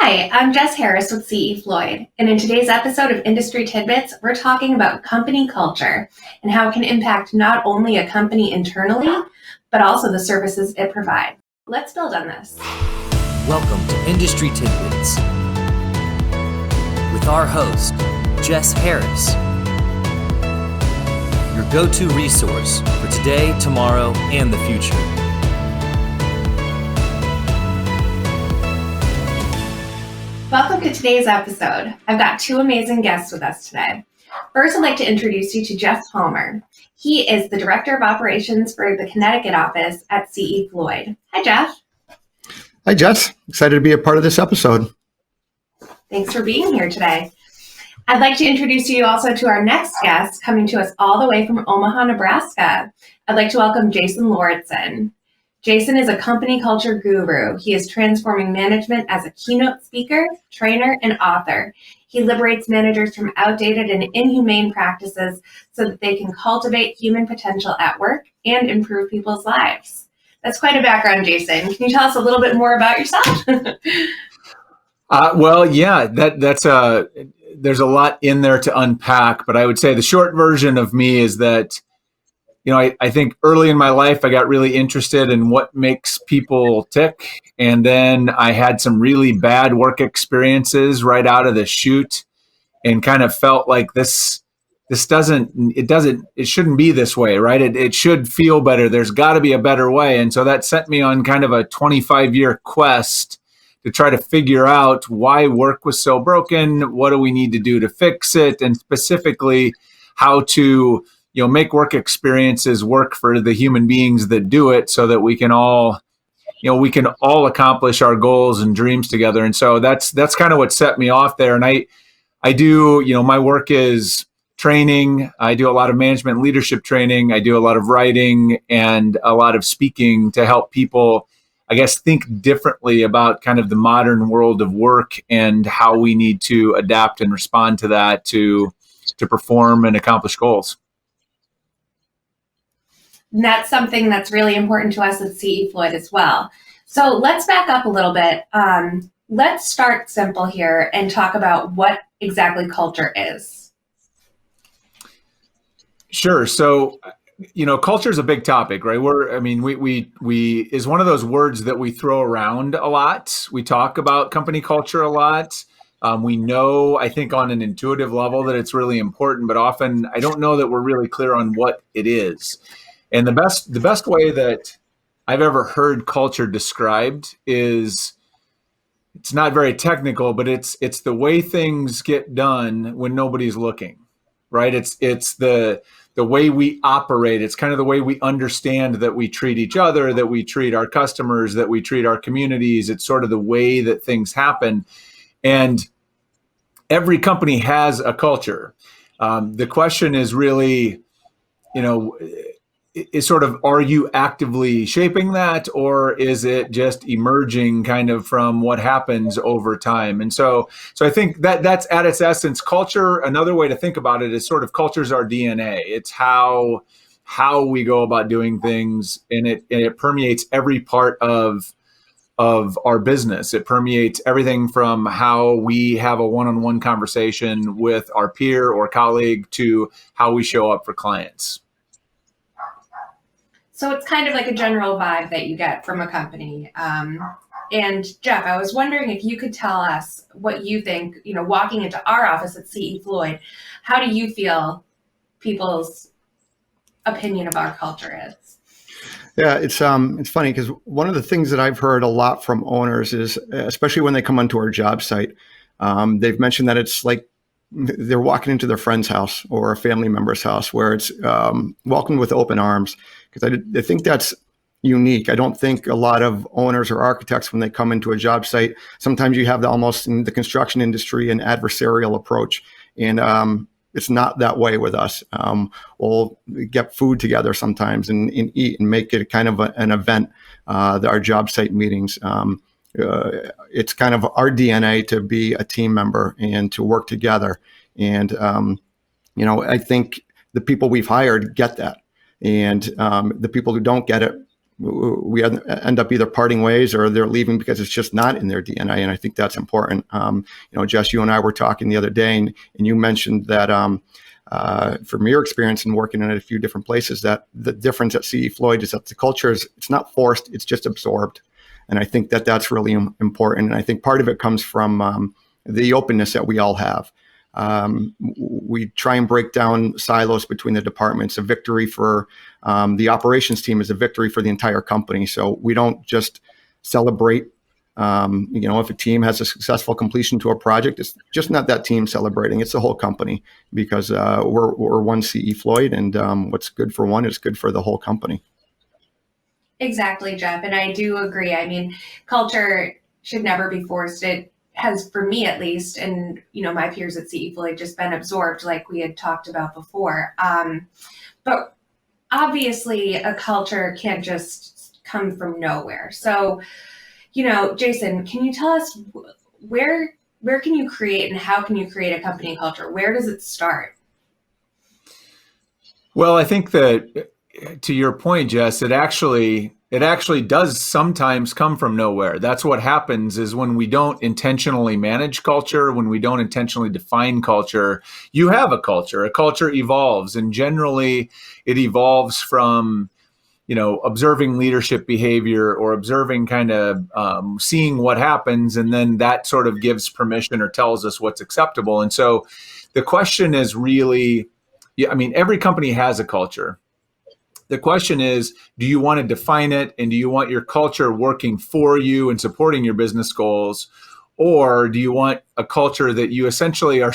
Hi, I'm Jess Harris with CE Floyd, and in today's episode of Industry Tidbits, we're talking about company culture and how it can impact not only a company internally, but also the services it provides. Let's build on this. Welcome to Industry Tidbits with our host, Jess Harris, your go-to resource for today, tomorrow, and the future. Welcome to today's episode. I've got two amazing guests with us today. First, I'd like to introduce you to Jeff Palmer. He is the Director of Operations for the Connecticut office at CE Floyd. Hi, Jeff. Hi, Jess. Excited to be a part of this episode. Thanks for being here today. I'd like to introduce you also to our next guest, coming to us all the way from Omaha, Nebraska. I'd like to welcome Jason Lauritsen. Jason is a company culture guru. He is transforming management as a keynote speaker, trainer, and author. He liberates managers from outdated and inhumane practices so that they can cultivate human potential at work and improve people's lives. That's quite a background, Jason. Can you tell us a little bit more about yourself? There's a lot in there to unpack, but I would say the short version of me is that, I think early in my life, I got really interested in what makes people tick. And then I had some really bad work experiences right out of the chute and kind of felt like it shouldn't be this way, right? It should feel better. There's got to be a better way. And so that sent me on kind of a 25-year quest to try to figure out why work was so broken. What do we need to do to fix it? And specifically how to make work experiences work for the human beings that do it so that we can all accomplish our goals and dreams together. And so that's kind of what set me off there. And I do, my work is training. I do a lot of management and leadership training. I do a lot of writing and a lot of speaking to help people, I guess, think differently about kind of the modern world of work and how we need to adapt and respond to that to perform and accomplish goals. And that's something that's really important to us at CE Floyd as well. So let's back up a little bit. Let's start simple here and talk about what exactly culture is. Sure. So, culture is a big topic, right? We is one of those words that we throw around a lot. We talk about company culture a lot. We know, I think, on an intuitive level that it's really important, but often I don't know that we're really clear on what it is. And the best way that I've ever heard culture described is, it's not very technical, but it's the way things get done when nobody's looking, right? It's the way we operate. It's kind of the way we understand that we treat each other, that we treat our customers, that we treat our communities. It's sort of the way that things happen. And every company has a culture. The question is really, is sort of, are you actively shaping that, or is it just emerging kind of from what happens over time? And so I think that's at its essence. Culture, another way to think about it is sort of culture's our DNA. It's how we go about doing things, and it permeates every part of our business. It permeates everything from how we have a one-on-one conversation with our peer or colleague to how we show up for clients. So it's kind of like a general vibe that you get from a company. And Jeff, I was wondering if you could tell us what you think, walking into our office at CE Floyd, how do you feel people's opinion of our culture is? Yeah, it's funny because one of the things that I've heard a lot from owners is, especially when they come onto our job site, they've mentioned that it's like they're walking into their friend's house or a family member's house, where it's welcomed with open arms. Because I think that's unique. I don't think a lot of owners or architects, when they come into a job site, sometimes you have almost in the construction industry an adversarial approach. And it's not that way with us. We'll get food together sometimes and eat and make it kind of an event, our job site meetings. It's kind of our DNA to be a team member and to work together. And, I think the people we've hired get that. And the people who don't get it we end up either parting ways or they're leaving because it's just not in their DNA. And I think that's important. Jess, you and I were talking the other day, and you mentioned that from your experience in working in a few different places, that the difference at CE Floyd is that the culture it's not forced, it's just absorbed. And I think that that's really important. And I think part of it comes from the openness that we all have. We try and break down silos between the departments. A victory for the operations team is a victory for the entire company. So we don't just celebrate, if a team has a successful completion to a project, it's just not that team celebrating, it's the whole company, because we're one CE Floyd, and what's good for one is good for the whole company. Exactly, Jeff. And I do agree. I mean, culture should never be forced. It has, for me at least, and my peers at CE Floyd, just been absorbed, like we had talked about before. But obviously, a culture can't just come from nowhere. So, Jason, can you tell us where can you create and how can you create a company culture? Where does it start? Well, I think that, to your point, Jess, it actually does sometimes come from nowhere. That's what happens is when we don't intentionally manage culture, when we don't intentionally define culture, you have a culture. A culture evolves, and generally it evolves from, observing leadership behavior or observing kind of seeing what happens, and then that sort of gives permission or tells us what's acceptable. And so the question is really, every company has a culture. The question is, do you want to define it, and do you want your culture working for you and supporting your business goals? Or do you want a culture that you essentially are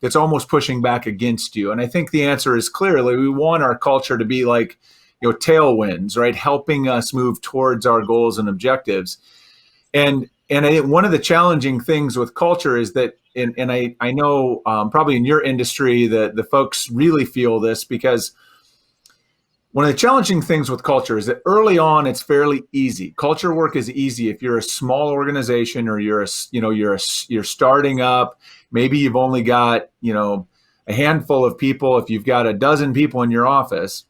that's almost pushing back against you? And I think the answer is clearly, we want our culture to be like, tailwinds, right? Helping us move towards our goals and objectives. And I think one of the challenging things with culture is that, and I know probably in your industry that the folks really feel this, because one of the challenging things with culture is that early on, it's fairly easy. Culture work is easy if you're a small organization or you're starting up. Maybe you've only got, a handful of people. If you've got a dozen people in your office,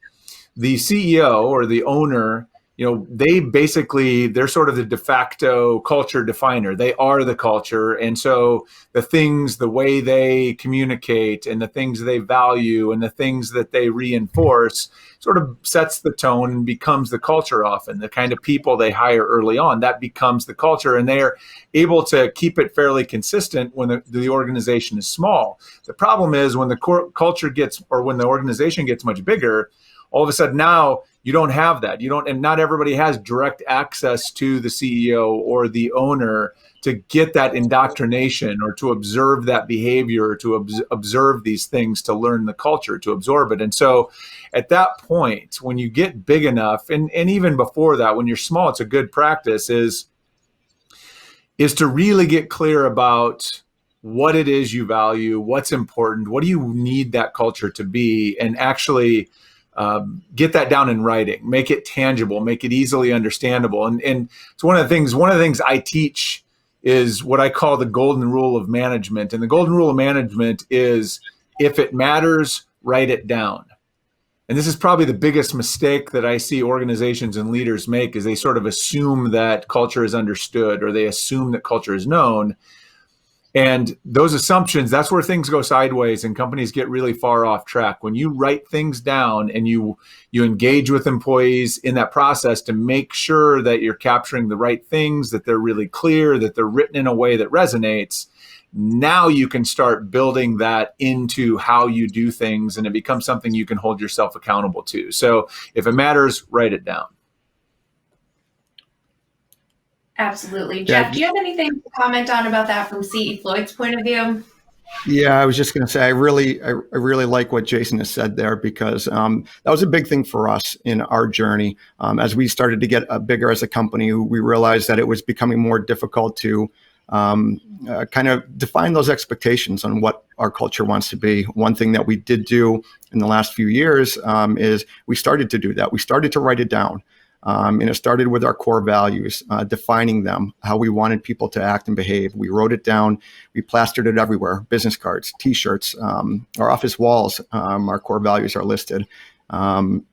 the CEO or the owner, they're sort of the de facto culture definer. They are the culture. And so the way they communicate and the things they value and the things that they reinforce sort of sets the tone and becomes the culture often. The kind of people they hire early on, that becomes the culture, and they're able to keep it fairly consistent when the organization is small. The problem is when the culture when the organization gets much bigger, all of a sudden now you don't have that. And not everybody has direct access to the CEO or the owner to get that indoctrination or to observe that behavior, or to observe these things, to learn the culture, to absorb it. And so at that point, when you get big enough, and even before that, when you're small, it's a good practice is to really get clear about what it is you value, what's important, what do you need that culture to be, and actually get that down in writing, make it tangible, make it easily understandable. And it's one of the things I teach is what I call the golden rule of management. And the golden rule of management is, if it matters, write it down. And this is probably the biggest mistake that I see organizations and leaders make, is they sort of assume that culture is understood, or they assume that culture is known. And those assumptions, that's where things go sideways and companies get really far off track. When you write things down and you engage with employees in that process to make sure that you're capturing the right things, that they're really clear, that they're written in a way that resonates, now you can start building that into how you do things, and it becomes something you can hold yourself accountable to. So if it matters, write it down. Absolutely. Jeff, do you have anything to comment on about that from CE Floyd's point of view? Yeah, I was just going to say, I really like what Jason has said there, because that was a big thing for us in our journey. As we started to get bigger as a company, we realized that it was becoming more difficult to kind of define those expectations on what our culture wants to be. One thing that we did do in the last few years is we started to do that. We started to write it down. And it started with our core values, defining them, how we wanted people to act and behave. We wrote it down. We plastered it everywhere: business cards, T-shirts, our office walls. Our core values are listed.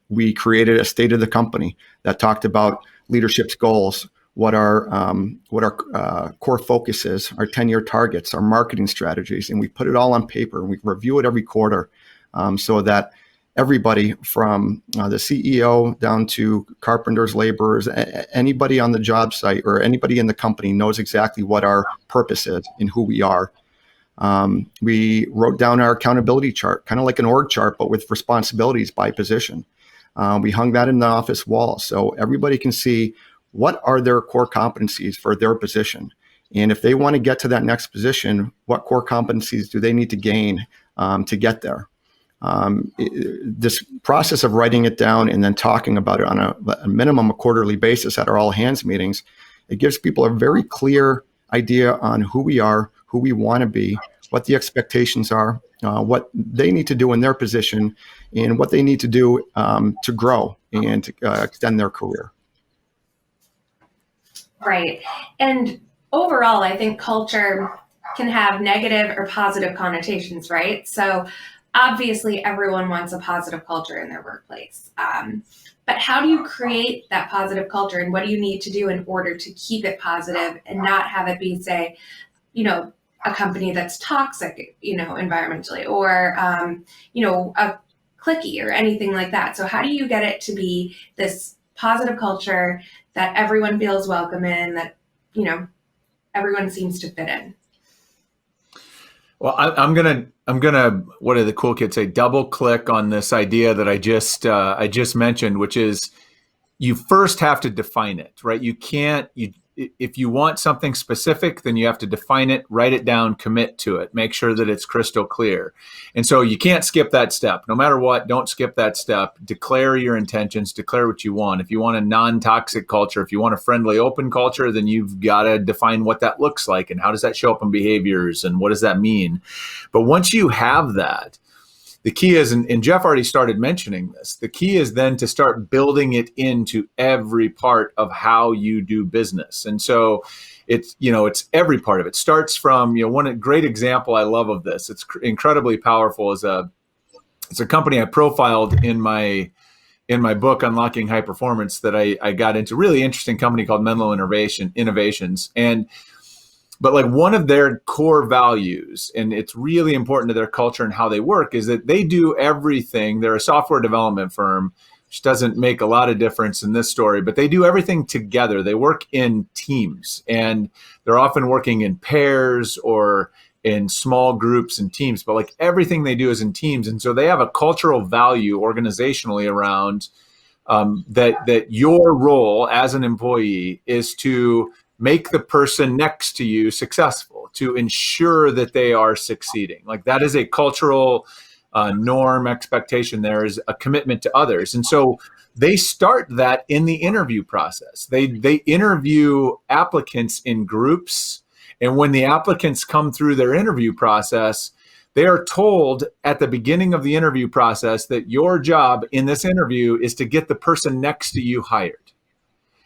We created a state of the company that talked about leadership's goals, what our core focus is, our 10-year targets, our marketing strategies, and we put it all on paper. And we review it every quarter so that everybody from the CEO down to carpenters, laborers, anybody on the job site or anybody in the company knows exactly what our purpose is and who we are. We wrote down our accountability chart, kind of like an org chart, but with responsibilities by position. We hung that in the office wall so everybody can see what are their core competencies for their position. And if they want to get to that next position, what core competencies do they need to gain to get there? This process of writing it down and then talking about it on a minimum a quarterly basis at our all hands meetings, it gives people a very clear idea on who we are, who we want to be, what the expectations are, what they need to do in their position, and what they need to do to grow and to extend their career. Right. And overall, I think culture can have negative or positive connotations, right? So obviously, everyone wants a positive culture in their workplace. But how do you create that positive culture, and what do you need to do in order to keep it positive and not have it be, say, a company that's toxic, environmentally, or, a cliquey or anything like that? So how do you get it to be this positive culture that everyone feels welcome in, that, everyone seems to fit in? Well, I'm gonna what do the cool kids say? Double click on this idea that I just mentioned, which is you first have to define it, right? If you want something specific, then you have to define it, write it down, commit to it, make sure that it's crystal clear. And so you can't skip that step. No matter what, don't skip that step. Declare your intentions, declare what you want. If you want a non-toxic culture, if you want a friendly, open culture, then you've got to define what that looks like and how does that show up in behaviors and what does that mean? But once you have that, the key is, and Jeff already started mentioning this, the key is then to start building it into every part of how you do business. And so it's every part of it. Starts from, one great example I love of this, it's incredibly powerful, it's a company I profiled in my book, Unlocking High Performance, that I got into. Really interesting company called Menlo Innovations. But like one of their core values, and it's really important to their culture and how they work, is that they do everything. They're a software development firm, which doesn't make a lot of difference in this story, but they do everything together. They work in teams, and they're often working in pairs or in small groups and teams, but like everything they do is in teams. And so they have a cultural value organizationally around that your role as an employee is to make the person next to you successful, to ensure that they are succeeding. Like that is a cultural norm, expectation. There is a commitment to others. And so they start that in the interview process. They interview applicants in groups. And when the applicants come through their interview process, they are told at the beginning of the interview process that your job in this interview is to get the person next to you hired.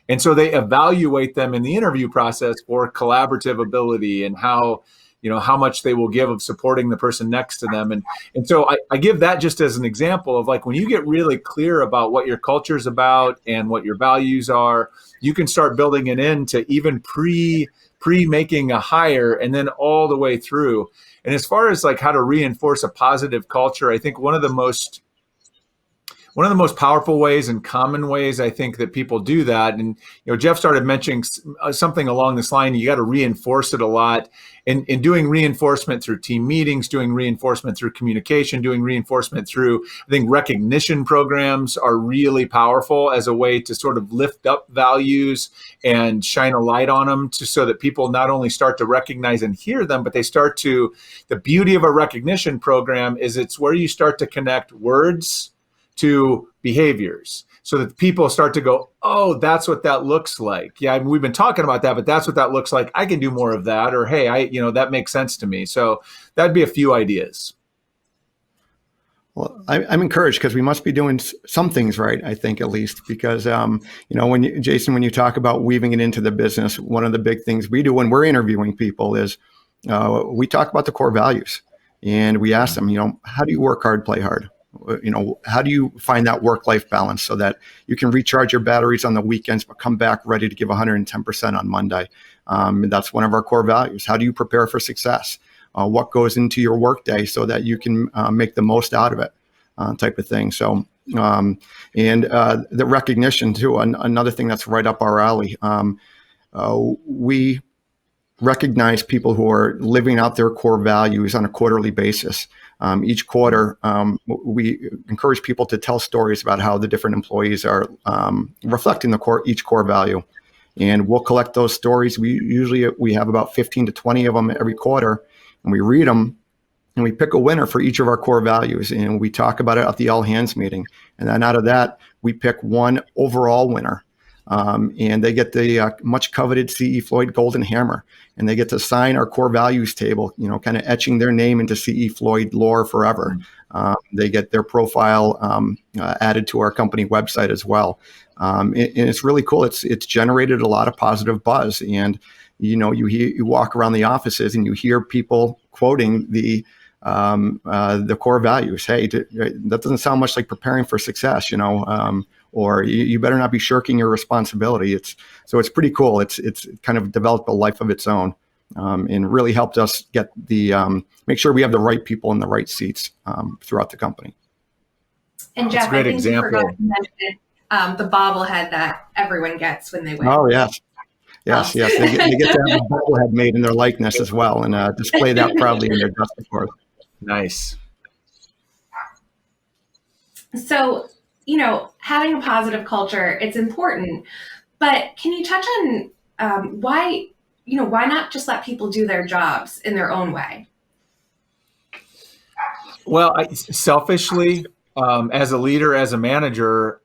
And so they evaluate them in the interview process for collaborative ability and how much they will give of supporting the person next to them. And so I give that just as an example of like, when you get really clear about what your culture is about and what your values are, you can start building it into even pre-making a hire and then all the way through. And as far as like how to reinforce a positive culture, I think one of the most powerful ways and common ways I think that people do that, and Jeff started mentioning something along this line, you got to reinforce it a lot. And doing reinforcement through team meetings, doing reinforcement through communication, doing reinforcement through, I think recognition programs are really powerful as a way to sort of lift up values and shine a light on them so that people not only start to recognize and hear them, but they start to, the beauty of a recognition program is it's where you start to connect words to behaviors so that people start to go, oh, that's what that looks like. Yeah, I mean, we've been talking about that, but that's what that looks like. I can do more of that. Or, hey, that makes sense to me. So that'd be a few ideas. Well, I'm encouraged because we must be doing some things right, I think, at least, because, Jason, when you talk about weaving it into the business, one of the big things we do when we're interviewing people is we talk about the core values and we ask them, how do you work hard, play hard? How do you find that work-life balance so that you can recharge your batteries on the weekends, but come back ready to give 110% on Monday? And that's one of our core values. How do you prepare for success? What goes into your workday so that you can make the most out of it, type of thing. So, the recognition too, another thing that's right up our alley. We recognize people who are living out their core values on a quarterly basis. Each quarter, we encourage people to tell stories about how the different employees are reflecting each core value. And we'll collect those stories. We have about 15 to 20 of them every quarter, and we read them, and we pick a winner for each of our core values, and we talk about it at the all hands meeting. And then out of that, we pick one overall winner. And they get the much coveted C.E. Floyd Golden Hammer, and they get to sign our core values table, kind of etching their name into C.E. Floyd lore forever. They get their profile added to our company website as well. And it's really cool. It's generated a lot of positive buzz. And, you walk around the offices and you hear people quoting the core values. Hey, that doesn't sound much like preparing for success, or you better not be shirking your responsibility. So it's pretty cool. It's kind of developed a life of its own, and really helped us get make sure we have the right people in the right seats throughout the company. And Jeff, I think you forgot to mention the bobblehead that everyone gets when they win. Oh, yes. Yes. They get to have a bobblehead made in their likeness as well, and display that proudly in their desk, of course. Nice. So, having a positive culture, it's important, but can you touch on why not just let people do their jobs in their own way? Well, selfishly, as a leader, as a manager,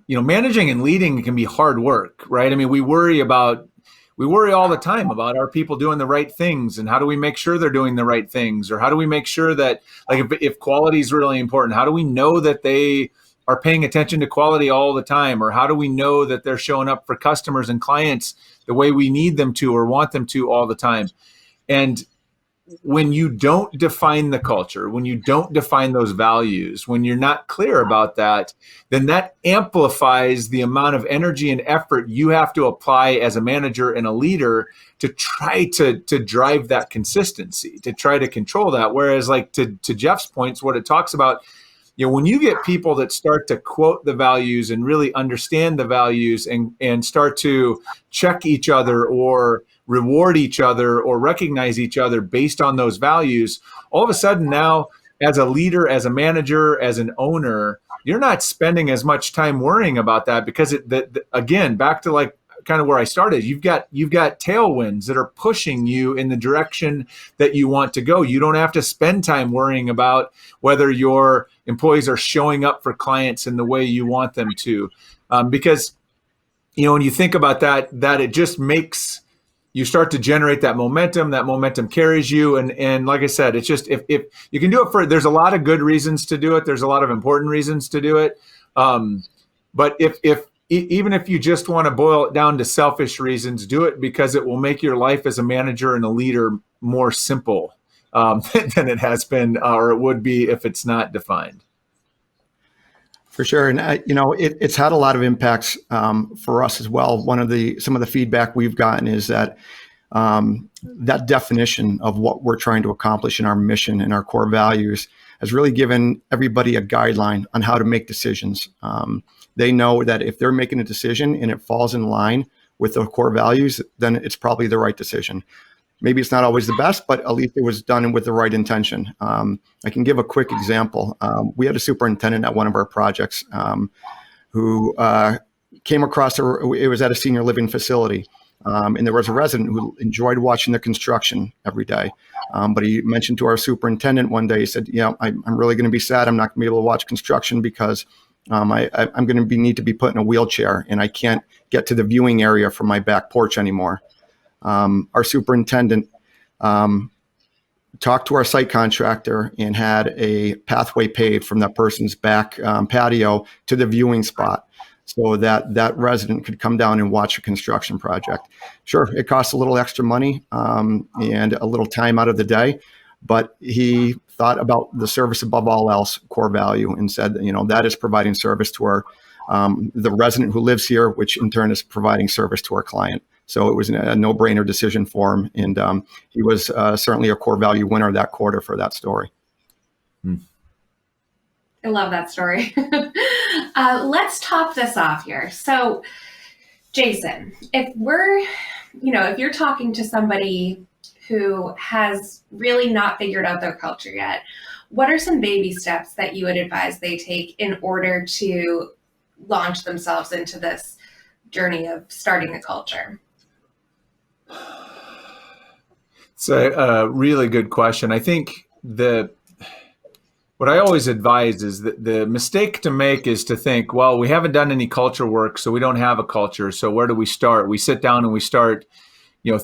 managing and leading can be hard work, right? I mean, we worry all the time about our people doing the right things, and how do we make sure they're doing the right things, or how do we make sure that, like, if quality is really important, how do we know that they are paying attention to quality all the time, or how do we know that they're showing up for customers and clients the way we need them to or want them to all the time? And when you don't define the culture, when you don't define those values, when you're not clear about that, then that amplifies the amount of energy and effort you have to apply as a manager and a leader to try to drive that consistency, to try to control that. Whereas, like, to Jeff's points, what it talks about, when you get people that start to quote the values and really understand the values and start to check each other or reward each other or recognize each other based on those values, all of a sudden now, as a leader, as a manager, as an owner, you're not spending as much time worrying about that, because again, back to like kind of where I started, you've got tailwinds that are pushing you in the direction that you want to go. You don't have to spend time worrying about whether your employees are showing up for clients in the way you want them to, because when you think about that it just makes you start to generate that momentum carries you. And like I said, it's just, if you can do it there's a lot of good reasons to do it. There's a lot of important reasons to do it. But even if you just want to boil it down to selfish reasons, do it because it will make your life as a manager and a leader more simple than it has been, or it would be if it's not defined. For sure. And, it's had a lot of impacts for us as well. Some of the feedback we've gotten is that that definition of what we're trying to accomplish in our mission and our core values has really given everybody a guideline on how to make decisions. They know that if they're making a decision and it falls in line with the core values, then it's probably the right decision. Maybe it's not always the best, but at least it was done with the right intention. I can give a quick example. We had a superintendent at one of our projects who came across, it was at a senior living facility, and there was a resident who enjoyed watching the construction every day. But he mentioned to our superintendent one day, he said, I'm really going to be sad. I'm not going to be able to watch construction because I'm going to need to be put in a wheelchair, and I can't get to the viewing area from my back porch anymore. Our superintendent talked to our site contractor and had a pathway paved from that person's back patio to the viewing spot so that resident could come down and watch a construction project. Sure, it costs a little extra money and a little time out of the day, but he thought about the service above all else core value and said, that is providing service to our the resident who lives here, which in turn is providing service to our client. So it was a no-brainer decision for him, and he was certainly a core value winner that quarter for that story. I love that story. Let's top this off here. So, Jason, if you're talking to somebody who has really not figured out their culture yet, what are some baby steps that you would advise they take in order to launch themselves into this journey of starting a culture? It's a really good question. I think what I always advise is that the mistake to make is to think, well, we haven't done any culture work, so we don't have a culture. So where do we start? We sit down and we start,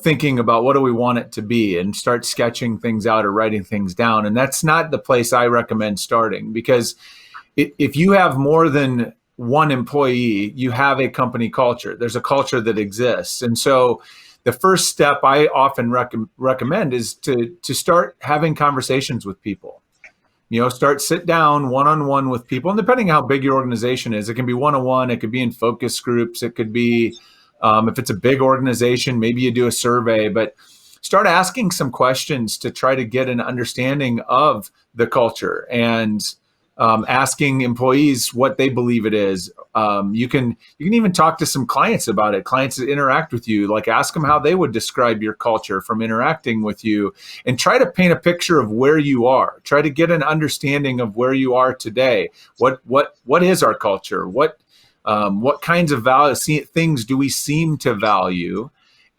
thinking about what do we want it to be and start sketching things out or writing things down. And that's not the place I recommend starting, because if you have more than one employee, you have a company culture. There's a culture that exists. And so the first step I often recommend is to start having conversations with people. Sit down one-on-one with people. And depending on how big your organization is, it can be one-on-one, it could be in focus groups, it could be, if it's a big organization, maybe you do a survey, but start asking some questions to try to get an understanding of the culture and asking employees what they believe it is. You can even talk to some clients about it. Clients that interact with you, like ask them how they would describe your culture from interacting with you, and try to paint a picture of where you are. Try to get an understanding of where you are today. What is our culture? What kinds of things do we seem to value?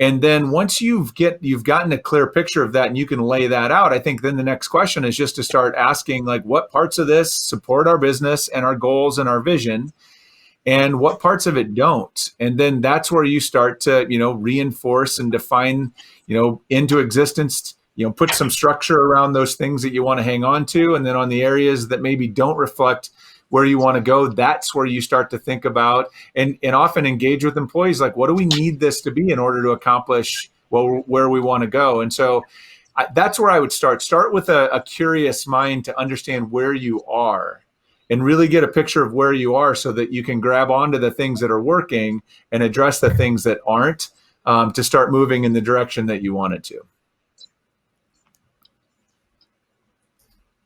And then once you've gotten a clear picture of that and you can lay that out, I think then the next question is just to start asking, like, what parts of this support our business and our goals and our vision, and what parts of it don't? And then that's where you start to, reinforce and define, into existence, put some structure around those things that you want to hang on to. And then on the areas that maybe don't reflect where you want to go, that's where you start to think about and often engage with employees, like, what do we need this to be in order to accomplish where we want to go? And so that's where I would start with a curious mind to understand where you are and really get a picture of where you are so that you can grab onto the things that are working and address the things that aren't, to start moving in the direction that you want it to.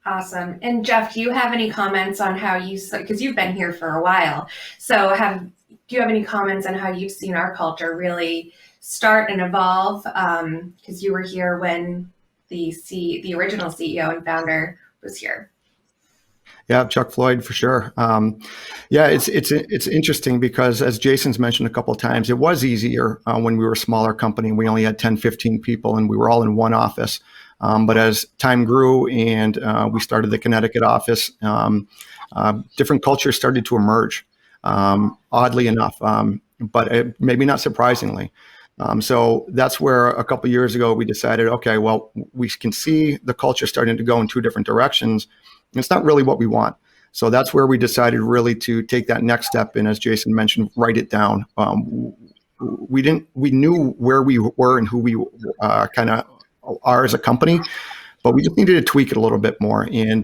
Awesome. And Jeff, do you have any comments on how because you've been here for a while, so do you have any comments on how you've seen our culture really start and evolve? Because you were here when the original CEO and founder was here. Yeah, Chuck Floyd for sure. It's interesting because, as Jason's mentioned a couple of times, it was easier when we were a smaller company. We only had 10, 15 people and we were all in one office. But as time grew and we started the Connecticut office, different cultures started to emerge, oddly enough, but maybe not surprisingly. So that's where a couple of years ago we decided, okay, well, we can see the culture starting to go in two different directions. It's not really what we want. So that's where we decided really to take that next step. And as Jason mentioned, write it down. We knew where we were and who we kind of are as a company, but we just needed to tweak it a little bit more and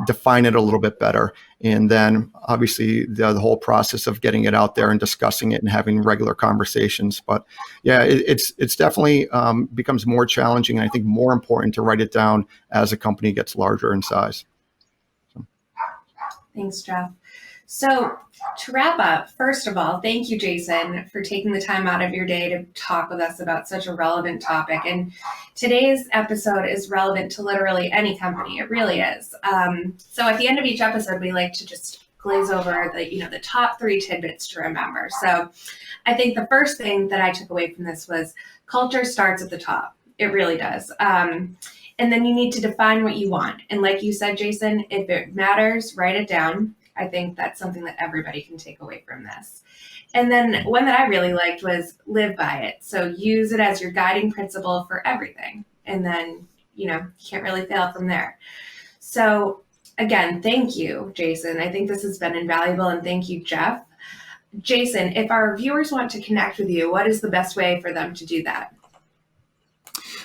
define it a little bit better. And then obviously the whole process of getting it out there and discussing it and having regular conversations. But yeah, it's definitely becomes more challenging and I think more important to write it down as a company gets larger in size. Thanks, Jeff. So to wrap up, first of all, thank you, Jason, for taking the time out of your day to talk with us about such a relevant topic. And today's episode is relevant to literally any company. It really is. So at the end of each episode, we like to just glaze over the top 3 tidbits to remember. So I think the first thing that I took away from this was culture starts at the top. It really does. And then you need to define what you want. And like you said, Jason, if it matters, write it down. I think that's something that everybody can take away from this. And then one that I really liked was live by it. So use it as your guiding principle for everything. And then, you can't really fail from there. So again, thank you, Jason. I think this has been invaluable. And thank you, Jeff. Jason, if our viewers want to connect with you, what is the best way for them to do that?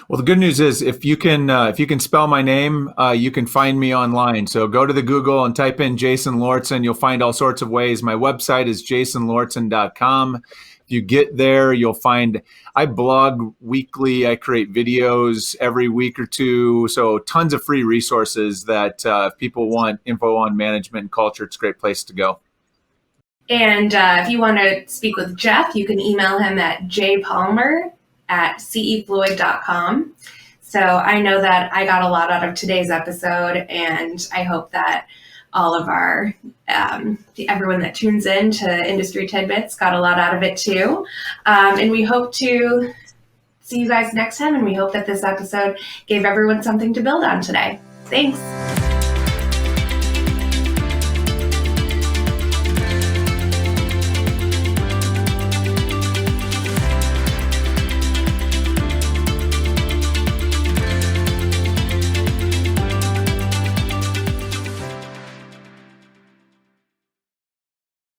Well, the good news is if you can spell my name, you can find me online. So go to the Google and type in Jason Lauritsen. You'll find all sorts of ways. My website is jasonlauritsen.com. If you get there, you'll find I blog weekly. I create videos every week or two. So tons of free resources that if people want info on management and culture, it's a great place to go. And if you want to speak with Jeff, you can email him at jpalmer@cefluid.com. So I know that I got a lot out of today's episode, and I hope that all of our, everyone that tunes in to Industry Tidbits got a lot out of it too. And we hope to see you guys next time, and we hope that this episode gave everyone something to build on today. Thanks.